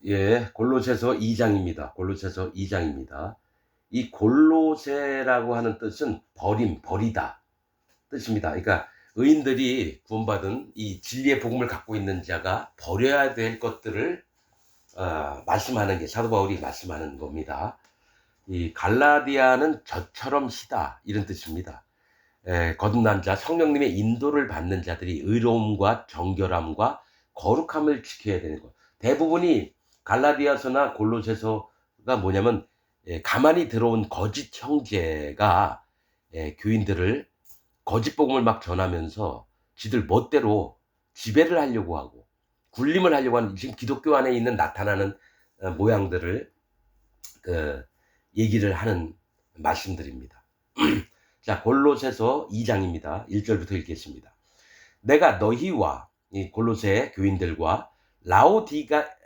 예, 골로새서 2장입니다. 골로새서 2장입니다. 이 골로새라고 하는 뜻은 버리다 뜻입니다. 그러니까 의인들이 구원받은 이 진리의 복음을 갖고 있는 자가 버려야 될 것들을 말씀하는 게 사도 바울이 말씀하는 겁니다. 이 갈라디아는 저처럼 시다 이런 뜻입니다. 거듭난 자, 성령님의 인도를 받는 자들이 의로움과 정결함과 거룩함을 지켜야 되는 것. 대부분이 갈라디아서나 골로새서가 뭐냐면 가만히 들어온 거짓 형제가 교인들을 거짓 복음을 막 전하면서 지들 멋대로 지배를 하려고 하고 굴림을 하려고 하는 지금 기독교 안에 있는 나타나는 모양들을 얘기를 하는 말씀들입니다. 자, 골로새서 2장입니다. 1절부터 읽겠습니다. 내가 너희와 이 골로새 교인들과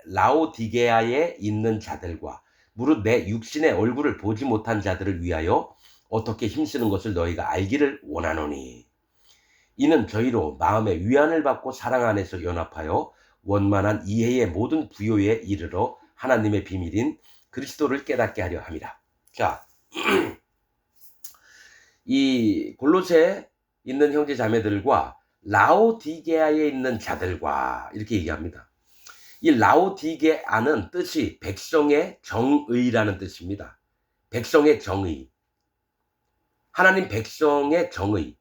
라오디게아에 있는 자들과 무릇 내 육신의 얼굴을 보지 못한 자들을 위하여 어떻게 힘쓰는 것을 너희가 알기를 원하노니 이는 저희로 마음의 위안을 받고 사랑 안에서 연합하여 원만한 이해의 모든 부요에 이르러 하나님의 비밀인 그리스도를 깨닫게 하려 함이라. 자, 이 골로새에 있는 형제 자매들과 라오디게아에 있는 자들과 이렇게 얘기합니다. 이 라오디게아는 뜻이 백성의 정의라는 뜻입니다. 백성의 정의. 하나님 백성의 정의.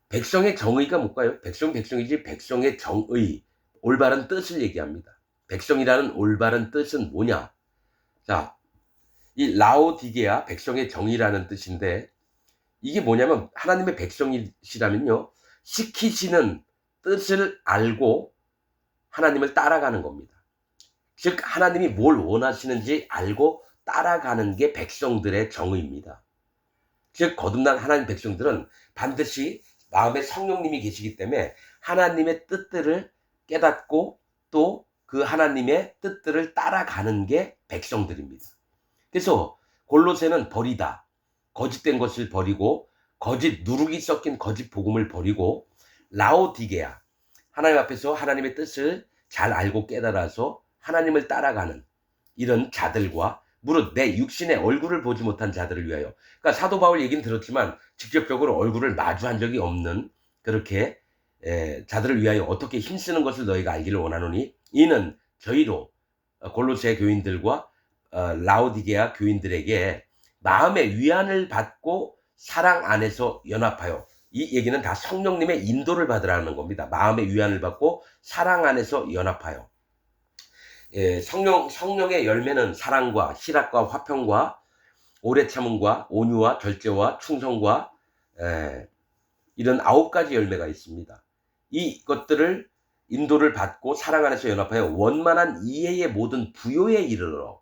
백성의 정의가 뭘까요? 백성이지 백성의 정의. 올바른 뜻을 얘기합니다. 백성이라는 올바른 뜻은 뭐냐? 자, 이 라오디게아 백성의 정의라는 뜻인데 이게 뭐냐면 하나님의 백성이시라면요. 시키시는 뜻을 알고 하나님을 따라가는 겁니다. 즉 하나님이 뭘 원하시는지 알고 따라가는 게 백성들의 정의입니다. 즉 거듭난 하나님 백성들은 반드시 마음에 성령님이 계시기 때문에 하나님의 뜻들을 깨닫고 또 그 하나님의 뜻들을 따라가는 게 백성들입니다. 그래서 골로새는 버리다. 거짓된 것을 버리고 거짓 누룩이 섞인 거짓 복음을 버리고 라오디게아. 하나님 앞에서 하나님의 뜻을 잘 알고 깨달아서 하나님을 따라가는 이런 자들과 무릇 내 육신의 얼굴을 보지 못한 자들을 위하여. 그러니까 사도 바울 얘기는 들었지만 직접적으로 얼굴을 마주한 적이 없는 그렇게 자들을 위하여 어떻게 힘쓰는 것을 너희가 알기를 원하노니 이는 저희로 골로새 교인들과 라오디게아 교인들에게 마음의 위안을 받고 사랑 안에서 연합하여. 이 얘기는 다 성령님의 인도를 받으라는 겁니다. 마음의 위안을 받고 사랑 안에서 연합하여. 성령의 열매는 사랑과 희락과 화평과 오래 참음과 온유와 절제와 충성과 이런 9가지 열매가 있습니다. 이것들을 인도를 받고 사랑 안에서 연합하여 원만한 이해의 모든 부요에 이르러.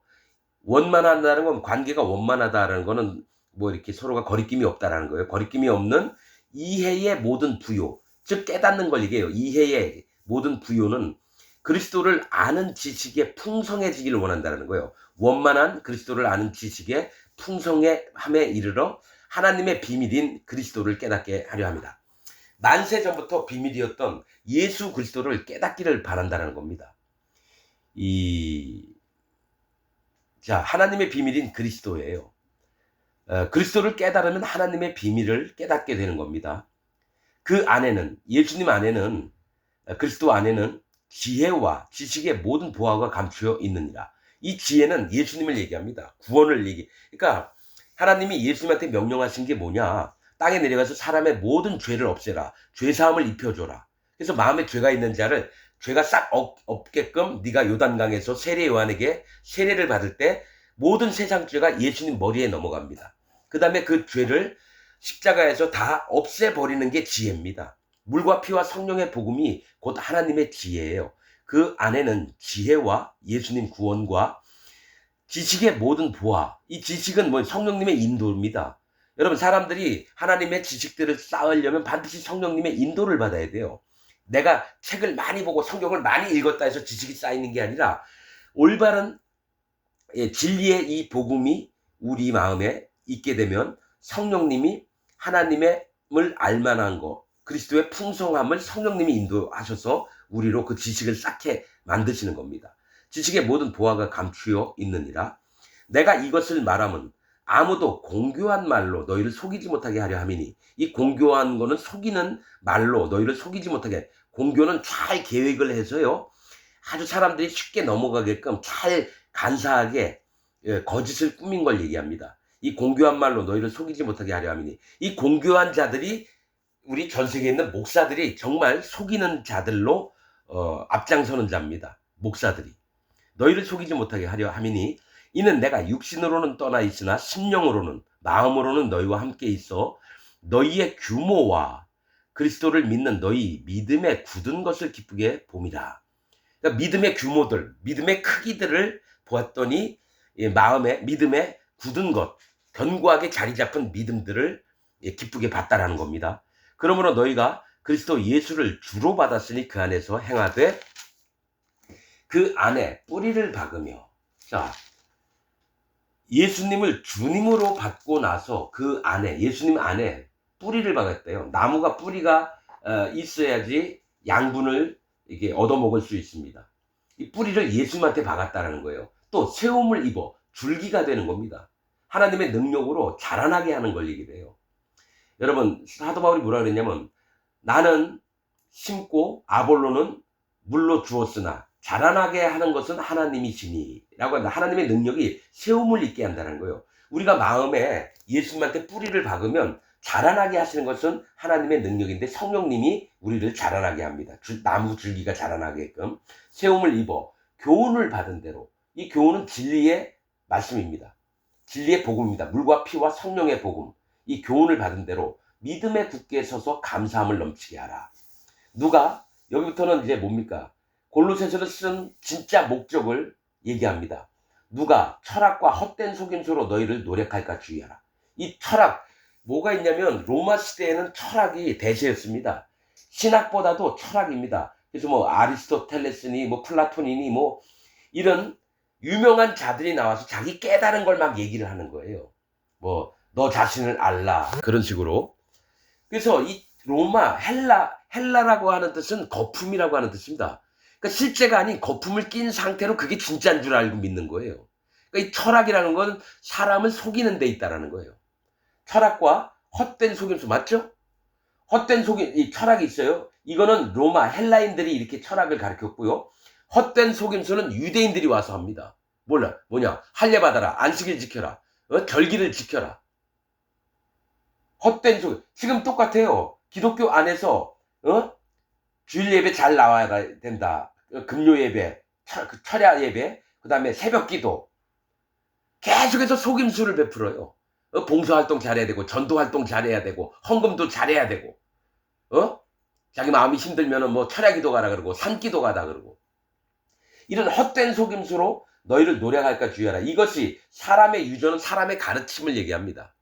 원만하다는 건 관계가 원만하다라는 거는 뭐 이렇게 서로가 거리낌이 없다라는 거예요. 거리낌이 없는 이해의 모든 부요. 즉 깨닫는 걸 얘기해요. 이해의 모든 부요는 그리스도를 아는 지식에 풍성해지기를 원한다는 거예요. 원만한 그리스도를 아는 지식에 풍성함에 이르러 하나님의 비밀인 그리스도를 깨닫게 하려 합니다. 만세 전부터 비밀이었던 예수 그리스도를 깨닫기를 바란다는 겁니다. 자, 하나님의 비밀인 그리스도예요. 그리스도를 깨달으면 하나님의 비밀을 깨닫게 되는 겁니다. 그 안에는, 예수님 안에는, 그리스도 안에는 지혜와 지식의 모든 보화가 감추어 있느니라. 이 지혜는 예수님을 얘기합니다. 구원을 그러니까 하나님이 예수님한테 명령하신 게 뭐냐? 땅에 내려가서 사람의 모든 죄를 없애라. 죄사함을 입혀줘라. 그래서 마음에 죄가 있는 자를 죄가 싹 없게끔 네가 요단강에서 세례 요한에게 세례를 받을 때 모든 세상 죄가 예수님 머리에 넘어갑니다. 그 다음에 그 죄를 십자가에서 다 없애버리는 게 지혜입니다. 물과 피와 성령의 복음이 곧 하나님의 지혜예요. 그 안에는 지혜와 예수님 구원과 지식의 모든 보화. 이 지식은 뭐 성령님의 인도입니다. 여러분 사람들이 하나님의 지식들을 쌓으려면 반드시 성령님의 인도를 받아야 돼요. 내가 책을 많이 보고 성경을 많이 읽었다 해서 지식이 쌓이는 게 아니라 올바른 진리의 이 복음이 우리 마음에 있게 되면 성령님이 하나님을 알만한 거, 그리스도의 풍성함을 성령님이 인도하셔서 우리로 그 지식을 쌓게 만드시는 겁니다. 지식의 모든 보화가 감추어 있느니라. 내가 이것을 말하면 아무도 공교한 말로 너희를 속이지 못하게 하려 함이니, 이 공교한 거는 속이는 말로 너희를 속이지 못하게, 공교는 잘 계획을 해서요 아주 사람들이 쉽게 넘어가게끔 잘 간사하게 거짓을 꾸민 걸 얘기합니다. 이 공교한 말로 너희를 속이지 못하게 하려 함이니, 이 공교한 자들이 우리 전 세계에 있는 목사들이 정말 속이는 자들로 앞장서는 자입니다. 목사들이 너희를 속이지 못하게 하려 함이니, 이는 내가 육신으로는 떠나 있으나 심령으로는, 마음으로는 너희와 함께 있어 너희의 규모와 그리스도를 믿는 너희 믿음에 굳은 것을 기쁘게 봄이라. 그러니까 믿음의 규모들, 믿음의 크기들을 보았더니 마음에 믿음에 굳은 것, 견고하게 자리 잡은 믿음들을 기쁘게 봤다라는 겁니다. 그러므로 너희가 그리스도 예수를 주로 받았으니 그 안에서 행하되 그 안에 뿌리를 박으며. 자, 예수님을 주님으로 받고 나서 그 안에, 예수님 안에 뿌리를 박았대요. 나무가 뿌리가 있어야지 양분을 이게 얻어먹을 수 있습니다. 이 뿌리를 예수님한테 박았다는 거예요. 또 세움을 입어 줄기가 되는 겁니다. 하나님의 능력으로 자라나게 하는 걸 얘기해요. 여러분, 사도 바울이 뭐라 그랬냐면, 나는 심고 아볼로는 물로 주었으나 자라나게 하는 것은 하나님이시니 라고 한다. 하나님의 능력이 세움을 입게 한다는 거예요. 우리가 마음에 예수님한테 뿌리를 박으면 자라나게 하시는 것은 하나님의 능력인데, 성령님이 우리를 자라나게 합니다. 나무 줄기가 자라나게끔 세움을 입어 교훈을 받은 대로. 이 교훈은 진리의 말씀입니다. 진리의 복음입니다. 물과 피와 성령의 복음. 이 교훈을 받은 대로 믿음에 굳게 서서 감사함을 넘치게 하라. 누가, 여기부터는 이제 뭡니까? 골로새서를 쓴 진짜 목적을 얘기합니다. 누가 철학과 헛된 속임수로 너희를 노력할까 주의하라. 이 철학, 뭐가 있냐면 로마 시대에는 철학이 대세였습니다. 신학보다도 철학입니다. 그래서 뭐 아리스토텔레스니 뭐 플라톤이니 뭐 이런 유명한 자들이 나와서 자기 깨달은 걸 막 얘기를 하는 거예요. 뭐 너 자신을 알라, 그런 식으로. 그래서 이 로마, 헬라라고 하는 뜻은 거품이라고 하는 뜻입니다. 그러니까 실제가 아닌 거품을 낀 상태로 그게 진짜인 줄 알고 믿는 거예요. 그러니까 이 철학이라는 건 사람을 속이는 데 있다라는 거예요. 철학과 헛된 속임수, 맞죠? 헛된 이 철학이 있어요. 이거는 로마 헬라인들이 이렇게 철학을 가르쳤고요. 헛된 속임수는 유대인들이 와서 합니다. 뭐냐? 할례 받아라, 안식일 지켜라, 절기를 지켜라. 헛된 속임. 지금 똑같아요. 기독교 안에서 주일 예배 잘 나와야 된다. 금요 예배, 철야 예배, 그 다음에 새벽 기도. 계속해서 속임수를 베풀어요. 봉사활동 잘해야 되고, 전도활동 잘해야 되고, 헌금도 잘해야 되고, 자기 마음이 힘들면은 뭐 철야 기도 가라 그러고, 산 기도 가다 그러고. 이런 헛된 속임수로 너희를 노력할까 주의하라. 이것이 사람의 유전은 사람의 가르침을 얘기합니다.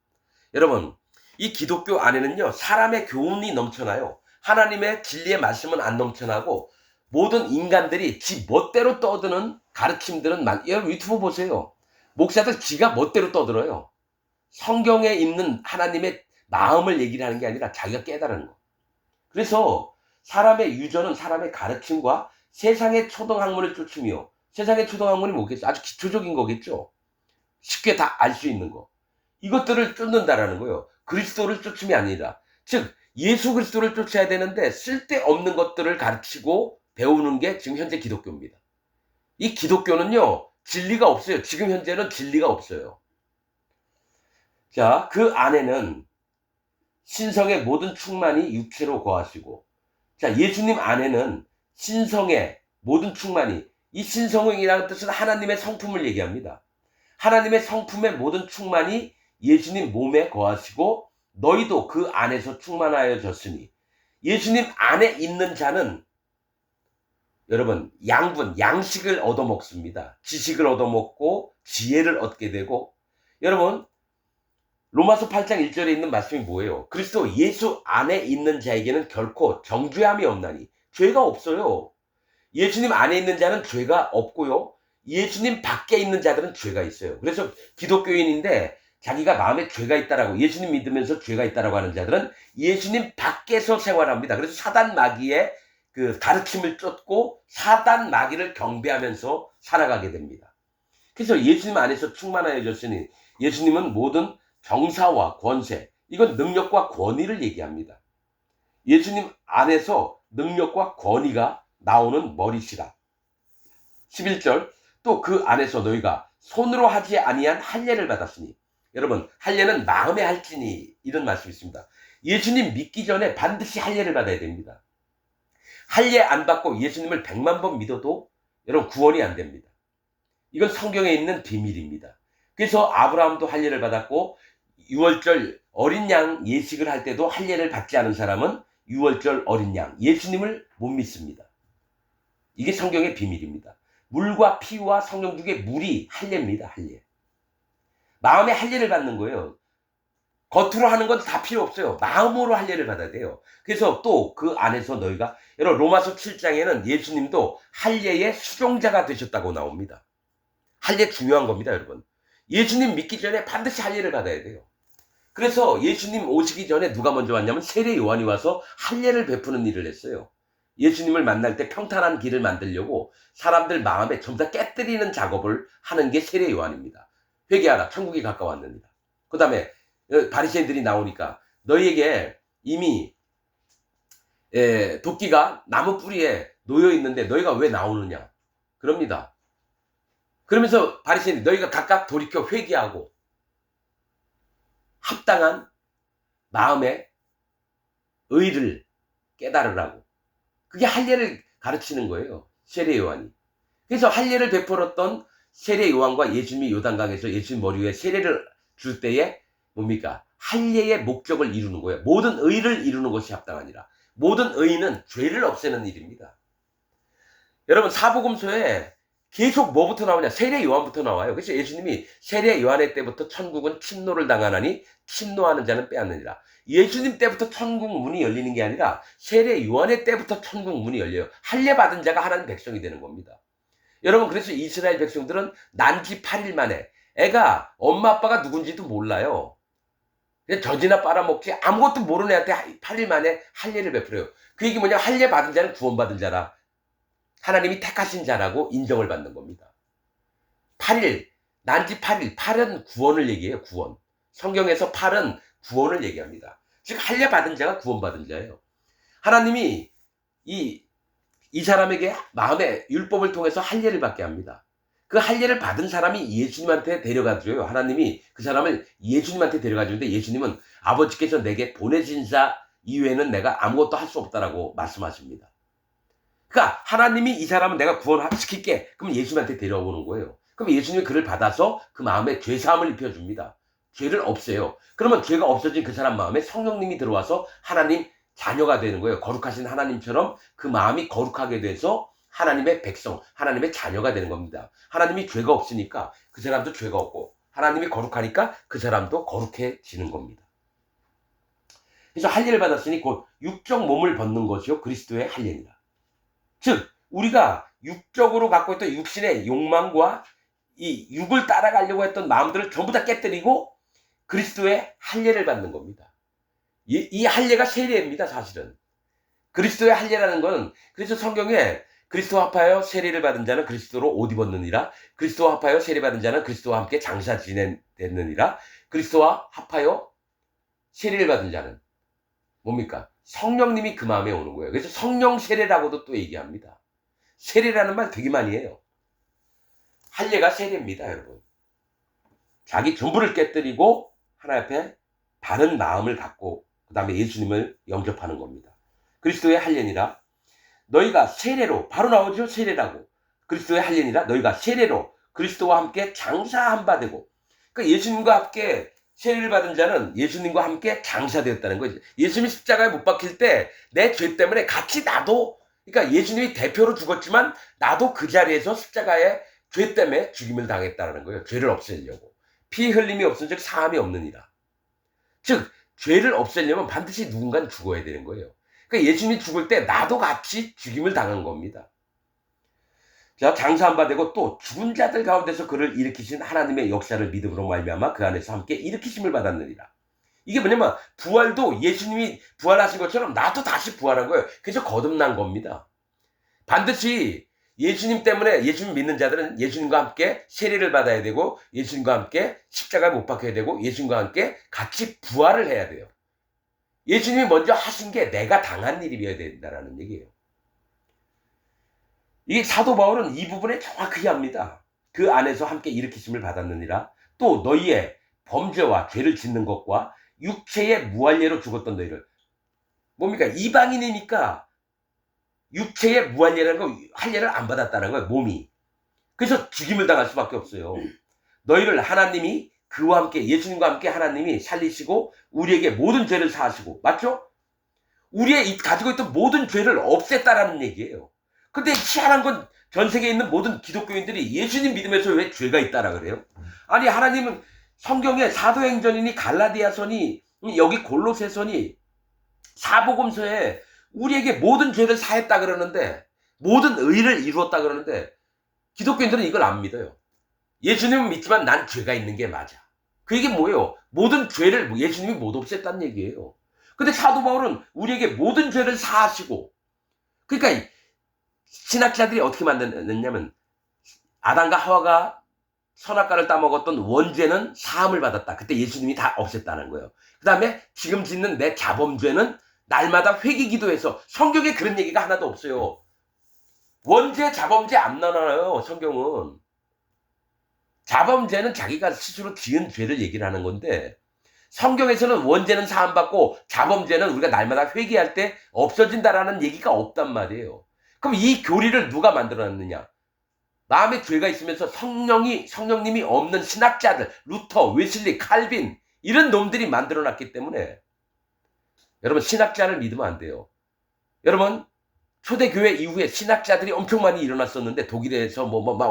여러분, 이 기독교 안에는요, 사람의 교훈이 넘쳐나요. 하나님의 진리의 말씀은 안 넘쳐나고, 모든 인간들이 지 멋대로 떠드는 가르침들은 여러분 유튜브 보세요. 목사들 지가 멋대로 떠들어요. 성경에 있는 하나님의 마음을 얘기를 하는 게 아니라 자기가 깨달은 거. 그래서 사람의 유전은 사람의 가르침과 세상의 초등학문을 쫓으며, 세상의 초등학문이 뭐겠죠? 아주 기초적인 거겠죠. 쉽게 다 알 수 있는 거. 이것들을 쫓는다라는 거예요. 그리스도를 쫓음이 아니라, 즉 예수 그리스도를 쫓아야 되는데 쓸데없는 것들을 가르치고 배우는 게 지금 현재 기독교입니다. 이 기독교는요, 진리가 없어요. 지금 현재는 진리가 없어요. 자, 그 안에는 신성의 모든 충만이 육체로 거하시고, 자, 예수님 안에는 신성의 모든 충만이, 이 신성이라는 뜻은 하나님의 성품을 얘기합니다. 하나님의 성품의 모든 충만이 예수님 몸에 거하시고 너희도 그 안에서 충만하여졌으니, 예수님 안에 있는 자는 여러분 양식을 얻어먹습니다. 지식을 얻어먹고 지혜를 얻게 되고, 여러분 로마서 8장 1절에 있는 말씀이 뭐예요? 그리스도 예수 안에 있는 자에게는 결코 정죄함이 없나니. 죄가 없어요. 예수님 안에 있는 자는 죄가 없고요, 예수님 밖에 있는 자들은 죄가 있어요. 그래서 기독교인인데 자기가 마음에 죄가 있다라고, 예수님 믿으면서 죄가 있다라고 하는 자들은 예수님 밖에서 생활합니다. 그래서 사단 마귀의 그 가르침을 쫓고 사단 마귀를 경배하면서 살아가게 됩니다. 그래서 예수님 안에서 충만하여졌으니 예수님은 모든 정사와 권세, 이건 능력과 권위를 얘기합니다. 예수님 안에서 능력과 권위가 나오는 머리시라. 11절, 또 그 안에서 너희가 손으로 하지 아니한 할례를 받았으니, 여러분 할례는 마음에 할지니, 이런 말씀이 있습니다. 예수님 믿기 전에 반드시 할례를 받아야 됩니다. 할례 안 받고 예수님을 100만 번 믿어도 여러분 구원이 안 됩니다. 이건 성경에 있는 비밀입니다. 그래서 아브라함도 할례를 받았고, 유월절 어린 양 예식을 할 때도 할례를 받지 않은 사람은 유월절 어린 양 예수님을 못 믿습니다. 이게 성경의 비밀입니다. 물과 피와 성령 중에 물이 할례입니다. 할례. 마음에 할례를 받는 거예요. 겉으로 하는 건 다 필요 없어요. 마음으로 할례를 받아야 돼요. 그래서 또 그 안에서 너희가, 여러분 로마서 7장에는 예수님도 할례의 수종자가 되셨다고 나옵니다. 할례 중요한 겁니다, 여러분. 예수님 믿기 전에 반드시 할례를 받아야 돼요. 그래서 예수님 오시기 전에 누가 먼저 왔냐면 세례 요한이 와서 할례를 베푸는 일을 했어요. 예수님을 만날 때 평탄한 길을 만들려고 사람들 마음에 전부 다 깨뜨리는 작업을 하는 게 세례 요한입니다. 회개하라, 천국이 가까웠느니라. 그 다음에 바리새인들이 나오니까 너희에게 이미 도끼가 나무 뿌리에 놓여 있는데 너희가 왜 나오느냐 그럽니다. 그러면서 바리새인들이 너희가 각각 돌이켜 회개하고 합당한 마음의 의를 깨달으라고. 그게 할례를 가르치는 거예요. 세례 요한이. 그래서 할례를 베풀었던 세례 요한과 예수님이 요단강에서 예수님 머리 위에 세례를 줄 때에 뭡니까? 할례의 목적을 이루는 거예요. 모든 의를 이루는 것이 합당하니라. 모든 의는 죄를 없애는 일입니다. 여러분 사복음서에 계속 뭐부터 나오냐? 세례 요한부터 나와요. 그래서 예수님이 세례 요한의 때부터 천국은 침노를 당하나니 침노하는 자는 빼앗느니라. 예수님 때부터 천국 문이 열리는 게 아니라 세례 요한의 때부터 천국 문이 열려요. 할례 받은 자가 하나님 백성이 되는 겁니다. 여러분 그래서 이스라엘 백성들은 난지 8일 만에 애가 엄마 아빠가 누군지도 몰라요. 그냥 젖이나 빨아먹지 아무것도 모르는 애한테 8일 만에 할례를 베풀어요. 그 얘기 뭐냐? 할례 받은 자는 구원받은 자라. 하나님이 택하신 자라고 인정을 받는 겁니다. 8일, 난지 8일, 8은 구원을 얘기해요. 구원. 성경에서 8은 구원을 얘기합니다. 즉 할례 받은 자가 구원받은 자예요. 하나님이 이 사람에게 마음의 율법을 통해서 할례를 받게 합니다. 그 할례를 받은 사람이 예수님한테 데려가줘요. 하나님이 그 사람을 예수님한테 데려가주는데 예수님은 아버지께서 내게 보내신 자 이외에는 내가 아무것도 할 수 없다라고 말씀하십니다. 그러니까 하나님이 이 사람은 내가 구원시킬게. 그럼 예수님한테 데려오는 거예요. 그럼 예수님이 그를 받아서 그 마음에 죄사함을 입혀줍니다. 죄를 없애요. 그러면 죄가 없어진 그 사람 마음에 성령님이 들어와서 하나님 자녀가 되는 거예요. 거룩하신 하나님처럼 그 마음이 거룩하게 돼서 하나님의 백성, 하나님의 자녀가 되는 겁니다. 하나님이 죄가 없으니까 그 사람도 죄가 없고 하나님이 거룩하니까 그 사람도 거룩해지는 겁니다. 그래서 할례를 받았으니 곧 육적 몸을 벗는 것이요 그리스도의 할례니라. 즉 우리가 육적으로 갖고 있던 육신의 욕망과 이 육을 따라가려고 했던 마음들을 전부 다 깨뜨리고 그리스도의 할례를 받는 겁니다. 이 할례가 세례입니다. 사실은 그리스도의 할례라는 것은, 그래서 성경에 그리스도와 합하여 세례를 받은 자는 그리스도로 옷 입었느니라. 그리스도와 합하여 세례받은 자는 그리스도와 함께 장사 지냈느니라. 그리스도와 합하여 세례를 받은 자는 뭡니까? 성령님이 그 마음에 오는 거예요. 그래서 성령 세례라고도 또 얘기합니다. 세례라는 말 되게 많이 해요. 할례가 세례입니다, 여러분. 자기 전부를 깨뜨리고 하나님 앞에 바른 마음을 갖고 그 다음에 예수님을 영접하는 겁니다. 그리스도의 할례니라. 너희가 세례로, 바로 나오죠. 세례라고. 그리스도의 할례니라. 너희가 세례로 그리스도와 함께 장사한 바 되고. 그러니까 예수님과 함께 세례를 받은 자는 예수님과 함께 장사되었다는 거죠. 예수님이 십자가에 못 박힐 때 내 죄 때문에 같이 나도, 그러니까 예수님이 대표로 죽었지만 나도 그 자리에서 십자가에 죄 때문에 죽임을 당했다는 거예요. 죄를 없애려고. 피 흘림이 없은 즉 사함이 없느니라. 즉 죄를 없애려면 반드시 누군가는 죽어야 되는 거예요. 그러니까 예수님이 죽을 때 나도 같이 죽임을 당한 겁니다. 자, 장사한 바 되고 또 죽은 자들 가운데서 그를 일으키신 하나님의 역사를 믿음으로 말미암아 그 안에서 함께 일으키심을 받았느니라. 이게 뭐냐면 부활도 예수님이 부활하신 것처럼 나도 다시 부활한 거예요. 그래서 거듭난 겁니다. 반드시 예수님 때문에 예수님 믿는 자들은 예수님과 함께 세례를 받아야 되고 예수님과 함께 십자가에 못 박혀야 되고 예수님과 함께 같이 부활을 해야 돼요. 예수님이 먼저 하신 게 내가 당한 일이어야 된다는 얘기예요. 이 사도 바울은 이 부분에 정확히 합니다. 그 안에서 함께 일으키심을 받았느니라. 또 너희의 범죄와 죄를 짓는 것과 육체의 무할례로 죽었던 너희를. 뭡니까? 이방인이니까 육체의 무할례라는 거, 할례를 안 받았다는 거예요. 몸이. 그래서 죽임을 당할 수밖에 없어요. 너희를 하나님이 그와 함께 예수님과 함께 하나님이 살리시고 우리에게 모든 죄를 사하시고, 맞죠? 우리의 가지고 있던 모든 죄를 없앴다라는 얘기예요. 근데 희한한 건 전 세계에 있는 모든 기독교인들이 예수님 믿으면서 왜 죄가 있다라 그래요? 아니, 하나님은 성경에 사도행전이니 갈라디아서니 여기 골로새서니 사복음서에 우리에게 모든 죄를 사했다 그러는데, 모든 의를 이루었다 그러는데 기독교인들은 이걸 안 믿어요. 예수님은 믿지만 난 죄가 있는 게 맞아. 그 얘기 뭐예요? 모든 죄를 예수님이 못 없앴다는 얘기예요. 근데 사도 바울은 우리에게 모든 죄를 사하시고, 그러니까 신학자들이 어떻게 만드냐면 아담과 하와가 선악과를 따먹었던 원죄는 사함을 받았다. 그때 예수님이 다 없앴다는 거예요. 그 다음에 지금 짓는 내 자범죄는 날마다 회개 기도해서, 성경에 그런 얘기가 하나도 없어요. 원죄 자범죄 안 나눠요. 성경은 자범죄는 자기가 스스로 지은 죄를 얘기를 하는 건데, 성경에서는 원죄는 사함받고 자범죄는 우리가 날마다 회개할 때 없어진다라는 얘기가 없단 말이에요. 그럼 이 교리를 누가 만들어놨느냐? 마음에 죄가 있으면서 성령님이 없는 신학자들, 루터, 웨슬리, 칼빈, 이런 놈들이 만들어놨기 때문에 여러분, 신학자를 믿으면 안 돼요. 여러분, 초대교회 이후에 신학자들이 엄청 많이 일어났었는데 독일에서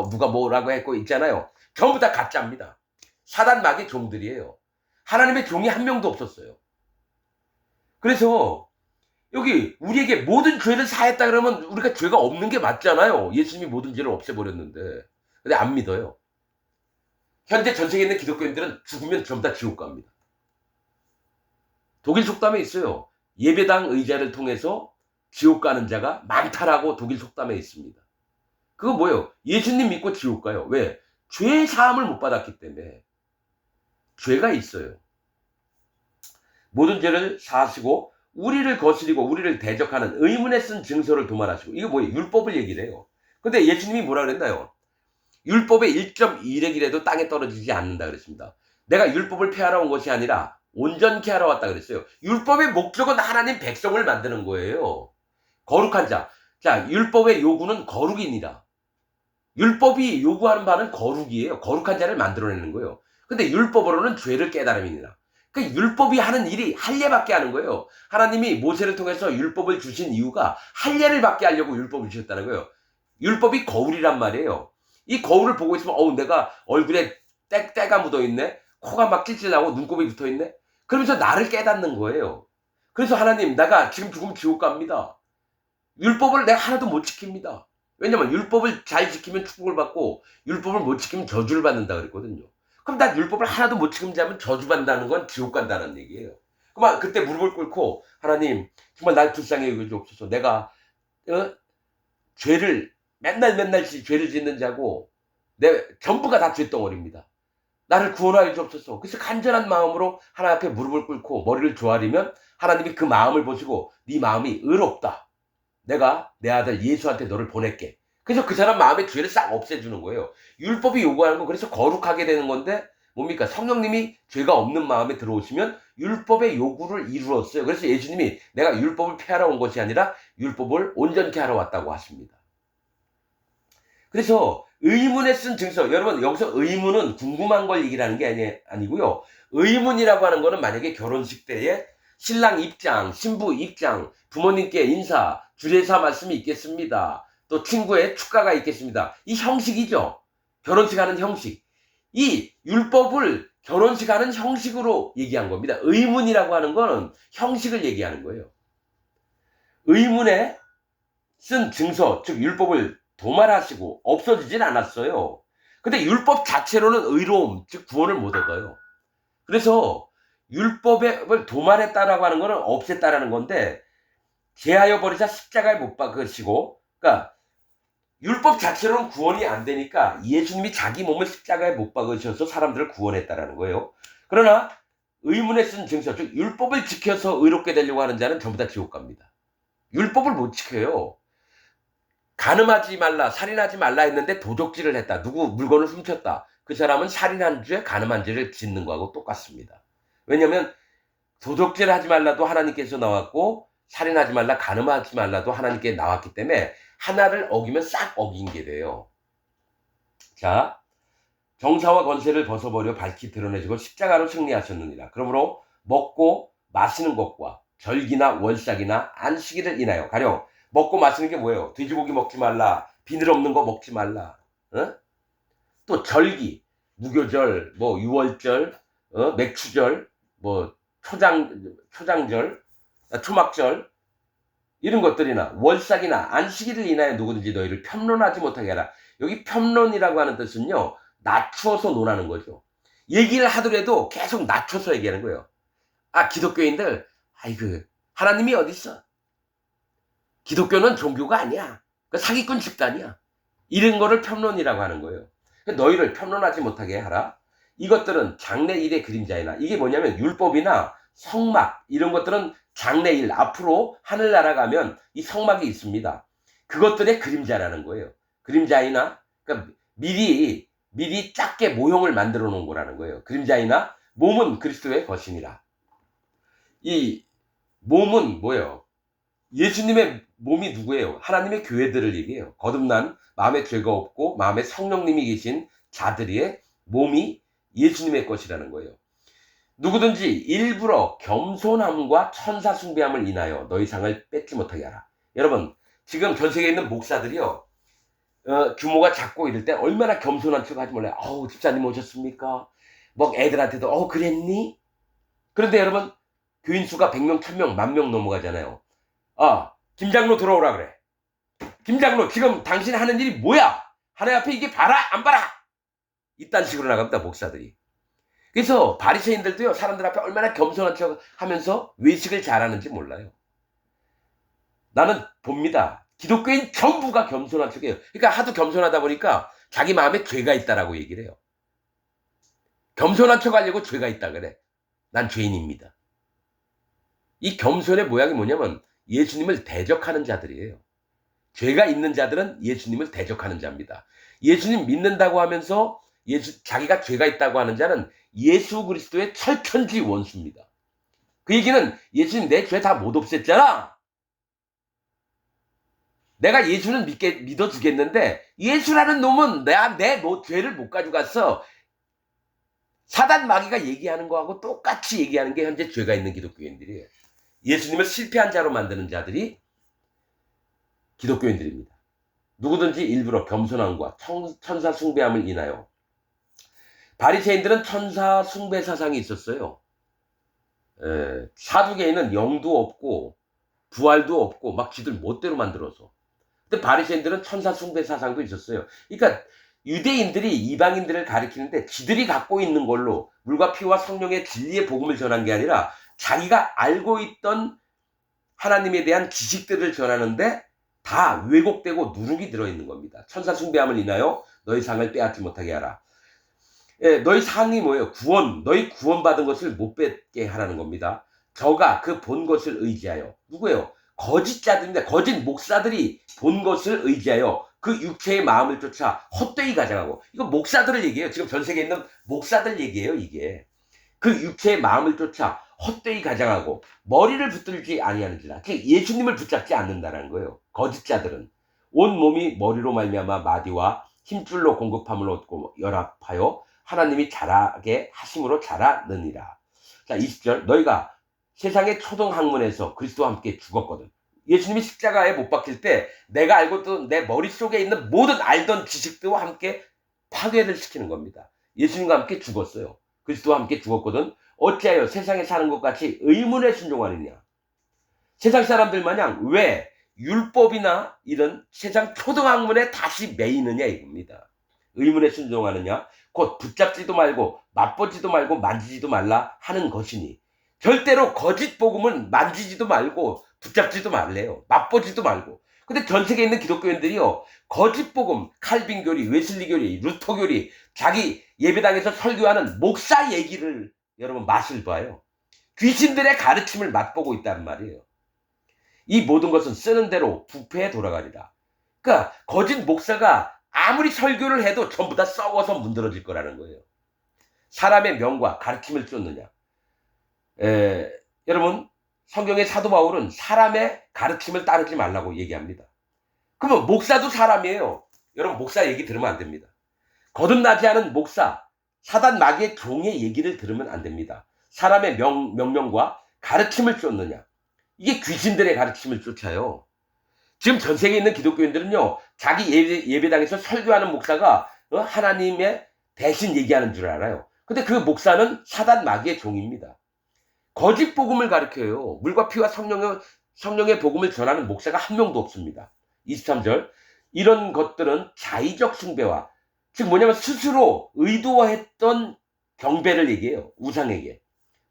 누가 뭐라고 했고 있잖아요. 전부 다 가짜입니다. 사단 마귀의 종들이에요. 하나님의 종이 한 명도 없었어요. 그래서 여기 우리에게 모든 죄를 사했다 그러면 우리가 죄가 없는 게 맞잖아요. 예수님이 모든 죄를 없애버렸는데. 근데 안 믿어요. 현재 전 세계에 있는 기독교인들은 죽으면 전부 다 지옥 갑니다. 독일 속담에 있어요. 예배당 의자를 통해서 지옥 가는 자가 많다라고 독일 속담에 있습니다. 그거 뭐예요? 예수님 믿고 지옥 가요. 왜? 죄 사함을 못 받았기 때문에. 죄가 있어요. 모든 죄를 사하시고 우리를 거스리고 우리를 대적하는 의문에 쓴 증서를 도말하시고. 이거 뭐예요? 율법을 얘기를 해요. 근데 예수님이 뭐라 그랬나요? 율법의 1.1핵이라도 땅에 떨어지지 않는다 그랬습니다. 내가 율법을 폐하러 온 것이 아니라 온전케 하러 왔다 그랬어요. 율법의 목적은 하나님 백성을 만드는 거예요. 거룩한 자. 자, 율법의 요구는 거룩이니라. 율법이 요구하는 바는 거룩이에요. 거룩한 자를 만들어내는 거예요. 근데 율법으로는 죄를 깨달음이니라. 그러니까 율법이 하는 일이 할례밖에 하는 거예요. 하나님이 모세를 통해서 율법을 주신 이유가 할례를 받게 하려고 율법을 주셨다는 거예요. 율법이 거울이란 말이에요. 이 거울을 보고 있으면 내가 얼굴에 때가 묻어있네. 코가 막 찔찔나고 눈곱이 붙어있네. 그러면서 나를 깨닫는 거예요. 그래서 하나님, 내가 지금 죽으면 지옥 갑니다. 율법을 내가 하나도 못 지킵니다. 왜냐면 율법을 잘 지키면 축복을 받고 율법을 못 지키면 저주를 받는다 그랬거든요. 그럼 난 율법을 하나도 못 지키면 저주받는다는 건 지옥 간다는 얘기예요. 그럼 그때 무릎을 꿇고 하나님 정말 날 불쌍히 여겨주옵소서. 내가 죄를 맨날 죄를 짓는 자고 내 전부가 다 죄덩어리입니다. 나를 구원하여 주옵소서. 그래서 간절한 마음으로 하나님 앞에 무릎을 꿇고 머리를 조아리면 하나님이 그 마음을 보시고 네 마음이 의롭다. 내가 내 아들 예수한테 너를 보낼게. 그래서 그 사람 마음의 죄를 싹 없애주는 거예요. 율법이 요구하는 건 그래서 거룩하게 되는 건데 뭡니까? 성령님이 죄가 없는 마음에 들어오시면 율법의 요구를 이루었어요. 그래서 예수님이 내가 율법을 폐하러 온 것이 아니라 율법을 온전케 하러 왔다고 하십니다. 그래서 의문에 쓴 증서, 여러분 여기서 의문은 궁금한 걸 얘기하는 게 아니고요. 의문이라고 하는 거는 만약에 결혼식 때에 신랑 입장, 신부 입장, 부모님께 인사, 주례사 말씀이 있겠습니다. 또 친구의 축가가 있겠습니다. 이 형식이죠. 결혼식 하는 형식. 이 율법을 결혼식 하는 형식으로 얘기한 겁니다. 의문이라고 하는 거는 형식을 얘기하는 거예요. 의문에 쓴 증서, 즉 율법을 도말하시고 없어지진 않았어요. 근데 율법 자체로는 의로움, 즉 구원을 못 얻어요. 그래서 율법을 도말했다라고 하는 거는 없앴다라는 건데 제하여 버리자 십자가에 못 박으시고, 그러니까 율법 자체로는 구원이 안 되니까 예수님이 자기 몸을 십자가에 못 박으셔서 사람들을 구원했다라는 거예요. 그러나 의문에 쓴 증서, 즉 율법을 지켜서 의롭게 되려고 하는 자는 전부 다 지옥 갑니다. 율법을 못 지켜요. 간음하지 말라, 살인하지 말라 했는데 도적질을 했다. 누구 물건을 훔쳤다. 그 사람은 살인한 죄, 간음한 죄를 짓는 거하고 똑같습니다. 왜냐하면 도적질 하지 말라도 하나님께서 나왔고 살인하지 말라, 간음하지 말라도 하나님께 나왔기 때문에 하나를 어기면 싹 어긴 게 돼요. 자, 정사와 권세를 벗어버려 밝히 드러내시고 십자가로 승리하셨느니라. 그러므로 먹고 마시는 것과 절기나 월삭이나 안식일을 인하여, 가령 먹고 마시는 게 뭐예요? 돼지고기 먹지 말라, 비늘 없는 거 먹지 말라, 또 절기, 무교절, 뭐 유월절, 맥추절, 뭐 초장절, 초막절, 이런 것들이나 월삭이나 안식일을 인하여 누구든지 너희를 편론하지 못하게 하라. 여기 편론이라고 하는 뜻은요, 낮추어서 논하는 거죠. 얘기를 하더라도 계속 낮춰서 얘기하는 거예요. 아, 기독교인들, 아이고, 하나님이 어딨어? 기독교는 종교가 아니야. 사기꾼 집단이야. 이런 거를 편론이라고 하는 거예요. 너희를 편론하지 못하게 하라. 이것들은 장래일의 그림자이나, 이게 뭐냐면 율법이나 성막 이런 것들은 장래일, 앞으로 하늘나라 가면 이 성막이 있습니다. 그것들의 그림자라는 거예요. 그림자이나, 그러니까 미리 작게 모형을 만들어 놓은 거라는 거예요. 그림자이나 몸은 그리스도의 것이니라. 이 몸은 뭐예요? 예수님의 몸이 누구예요? 하나님의 교회들을 얘기해요. 거듭난 마음에 죄가 없고 마음에 성령님이 계신 자들의 몸이 예수님의 것이라는 거예요. 누구든지 일부러 겸손함과 천사 숭배함을 인하여 너희 상을 뺏지 못하게 하라. 여러분, 지금 전 세계에 있는 목사들이요, 규모가 작고 이럴 때 얼마나 겸손한 척 하지 몰라요. 어우, 집사님 오셨습니까? 뭐 애들한테도 그랬니? 그런데 여러분, 교인 수가 100명, 1000명, 10,000명 넘어가잖아요. 아, 김장로 들어오라 그래. 김장로, 지금 당신 하는 일이 뭐야? 하나님 앞에 이게 봐라, 안 봐라? 이딴 식으로 나갑니다, 목사들이. 그래서 바리새인들도요, 사람들 앞에 얼마나 겸손한 척 하면서 외식을 잘하는지 몰라요. 나는 봅니다. 기독교인 전부가 겸손한 척해요. 그러니까 하도 겸손하다 보니까 자기 마음에 죄가 있다라고 얘기를 해요. 겸손한 척 하려고 죄가 있다 그래. 난 죄인입니다. 이 겸손의 모양이 뭐냐면 예수님을 대적하는 자들이에요. 죄가 있는 자들은 예수님을 대적하는 자입니다. 예수님 믿는다고 하면서 자기가 죄가 있다고 하는 자는 예수 그리스도의 철천지 원수입니다. 그 얘기는 예수님 내 죄 다 못 없앴잖아. 내가 예수는 믿어주겠는데 예수라는 놈은 내 죄를 못 가져갔어. 사단 마귀가 얘기하는 거하고 똑같이 얘기하는 게 현재 죄가 있는 기독교인들이에요. 예수님을 실패한 자로 만드는 자들이 기독교인들입니다. 누구든지 일부러 겸손함과 천사 숭배함을 인하여, 바리새인들은 천사 숭배 사상이 있었어요. 사두개인은 영도 없고 부활도 없고 막 지들 멋대로 만들어서. 근데 바리새인들은 천사 숭배 사상도 있었어요. 그러니까 유대인들이 이방인들을 가리키는데 지들이 갖고 있는 걸로 물과 피와 성령의 진리의 복음을 전한 게 아니라 자기가 알고 있던 하나님에 대한 지식들을 전하는데 다 왜곡되고 누룩이 들어있는 겁니다. 천사 숭배함을 인하여 너희 상을 빼앗지 못하게 하라. 너희 상이 뭐예요? 너희 구원받은 것을 못 뺏게 하라는 겁니다. 저가 그 본 것을 의지하여, 누구예요? 거짓자들입니다. 거짓 목사들이 본 것을 의지하여 그 육체의 마음을 쫓아 헛되이 가장하고, 이거 목사들을 얘기해요. 지금 전 세계에 있는 목사들 얘기해요, 이게. 그 육체의 마음을 쫓아 헛되이 가장하고 머리를 붙들지 아니하는지라. 예수님을 붙잡지 않는다는 거예요. 거짓자들은 온 몸이 머리로 말미암아 마디와 힘줄로 공급함을 얻고 연합하여 하나님이 자라게 하심으로 자라느니라. 자, 20절. 너희가 세상의 초등학문에서 그리스도와 함께 죽었거든. 예수님이 십자가에 못 박힐 때 내가 알고 또 내 머릿속에 있는 모든 알던 지식들과 함께 파괴를 시키는 겁니다. 예수님과 함께 죽었어요. 그리스도와 함께 죽었거든. 어찌하여 세상에 사는 것 같이 의문에 순종하느냐. 세상 사람들 마냥 왜 율법이나 이런 세상 초등학문에 다시 매이느냐 이겁니다. 의문에 순종하느냐. 곧 붙잡지도 말고 맛보지도 말고 만지지도 말라 하는 것이니, 절대로 거짓 복음은 만지지도 말고 붙잡지도 말래요. 맛보지도 말고. 근데 전 세계에 있는 기독교인들이요, 거짓 복음, 칼빈 교리, 웨슬리 교리, 루터 교리, 자기 예배당에서 설교하는 목사 얘기를 여러분 맛을 봐요. 귀신들의 가르침을 맛보고 있단 말이에요. 이 모든 것은 쓰는 대로 부패에 돌아가리라. 그러니까 거짓 목사가 아무리 설교를 해도 전부 다 썩어서 문드러질 거라는 거예요. 사람의 명과 가르침을 쫓느냐. 여러분, 성경의 사도 바울은 사람의 가르침을 따르지 말라고 얘기합니다. 그러면 목사도 사람이에요. 여러분, 목사 얘기 들으면 안 됩니다. 거듭나지 않은 목사, 사단 마귀의 종의 얘기를 들으면 안 됩니다. 사람의 명령과 가르침을 쫓느냐. 이게 귀신들의 가르침을 쫓아요. 지금 전 세계에 있는 기독교인들은요, 자기 예배당에서 설교하는 목사가 하나님의 대신 얘기하는 줄 알아요. 근데 그 목사는 사단 마귀의 종입니다. 거짓 복음을 가르쳐요. 물과 피와 성령의 복음을 전하는 목사가 한 명도 없습니다. 23절. 이런 것들은 자의적 숭배와, 즉 뭐냐면 스스로 의도했던 경배를 얘기해요. 우상에게.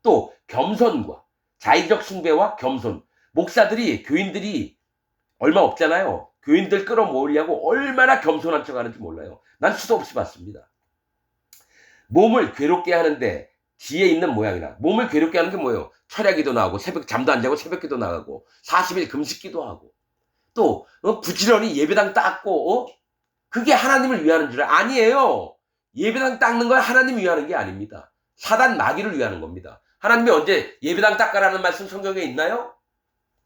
또 겸손과, 자의적 숭배와 겸손. 목사들이, 교인들이 얼마 없잖아요. 교인들 끌어모으려고 얼마나 겸손한 척 하는지 몰라요. 난 수도 없이 봤습니다. 몸을 괴롭게 하는데 지혜 있는 모양이나, 몸을 괴롭게 하는 게 뭐예요? 철야기도 나가고, 새벽 잠도 안 자고 새벽기도 나가고, 40일 금식기도 하고, 또 부지런히 예배당 닦고, 그게 하나님을 위하는 줄 아니에요. 예배당 닦는 건 하나님 위하는 게 아닙니다. 사단 마귀를 위하는 겁니다. 하나님이 언제 예배당 닦으라는 말씀 성경에 있나요?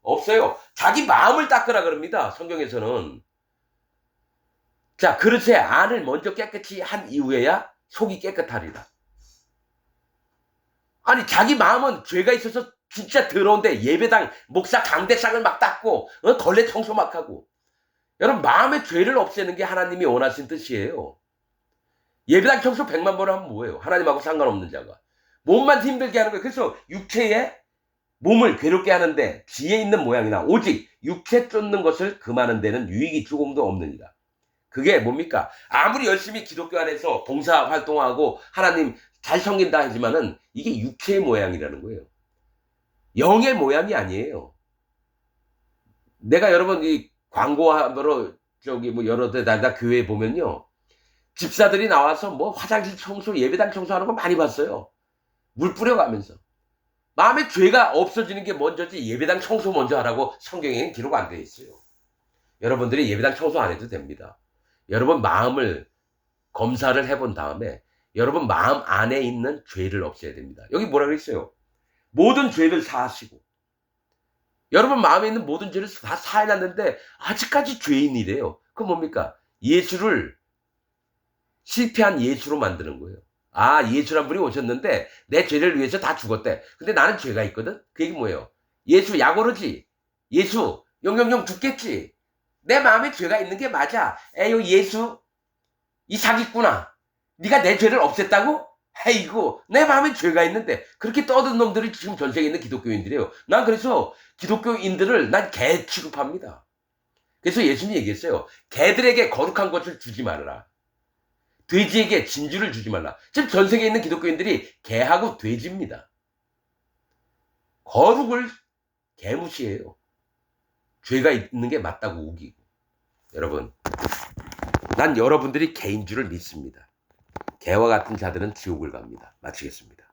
없어요. 자기 마음을 닦으라 그럽니다. 성경에서는. 자, 그릇의 안을 먼저 깨끗이 한 이후에야 속이 깨끗하리라. 아니, 자기 마음은 죄가 있어서 진짜 더러운데 예배당 목사 강대상을 막 닦고 걸레 청소 막 하고. 여러분, 마음의 죄를 없애는 게 하나님이 원하신 뜻이에요. 예배당 청소 100만 번 하면 뭐예요? 하나님하고 상관없는 자가. 몸만 힘들게 하는 거예요. 그래서 육체에 몸을 괴롭게 하는데 지혜 있는 모양이나 오직 육체 쫓는 것을 금하는 데는 유익이 조금도 없느니라. 그게 뭡니까? 아무리 열심히 기독교 안에서 봉사 활동하고 하나님 잘 섬긴다 하지만은 이게 육체의 모양이라는 거예요. 영의 모양이 아니에요. 내가 여러분 이 광고하러 여러 데다 교회에 보면요, 집사들이 나와서 화장실 청소, 예배당 청소하는 거 많이 봤어요. 물 뿌려가면서. 마음의 죄가 없어지는 게 먼저지 예배당 청소 먼저 하라고 성경에는 기록 안 되어 있어요. 여러분들이 예배당 청소 안 해도 됩니다. 여러분 마음을 검사를 해본 다음에 여러분 마음 안에 있는 죄를 없애야 됩니다. 여기 뭐라 그랬어요? 모든 죄를 사하시고. 여러분 마음에 있는 모든 죄를 다 사해놨는데 아직까지 죄인이래요. 그건 뭡니까? 예수를 실패한 예수로 만드는 거예요. 아, 예수란 분이 오셨는데 내 죄를 위해서 다 죽었대. 근데 나는 죄가 있거든? 그 얘기 뭐예요? 예수 약오르지? 예수 영영영 죽겠지? 내 마음에 죄가 있는 게 맞아. 에휴, 예수 이 사기꾼아, 네가 내 죄를 없앴다고? 아이고, 내 마음에 죄가 있는데. 그렇게 떠든 놈들이 지금 전 세계에 있는 기독교인들이에요. 난 그래서 기독교인들을 난 개 취급합니다. 그래서 예수님이 얘기했어요. 개들에게 거룩한 것을 주지 말아라. 돼지에게 진주를 주지 말라. 지금 전 세계에 있는 기독교인들이 개하고 돼지입니다. 거룩을 개무시해요. 죄가 있는 게 맞다고 우기고. 여러분, 난 여러분들이 개인 줄을 믿습니다. 개와 같은 자들은 지옥을 갑니다. 마치겠습니다.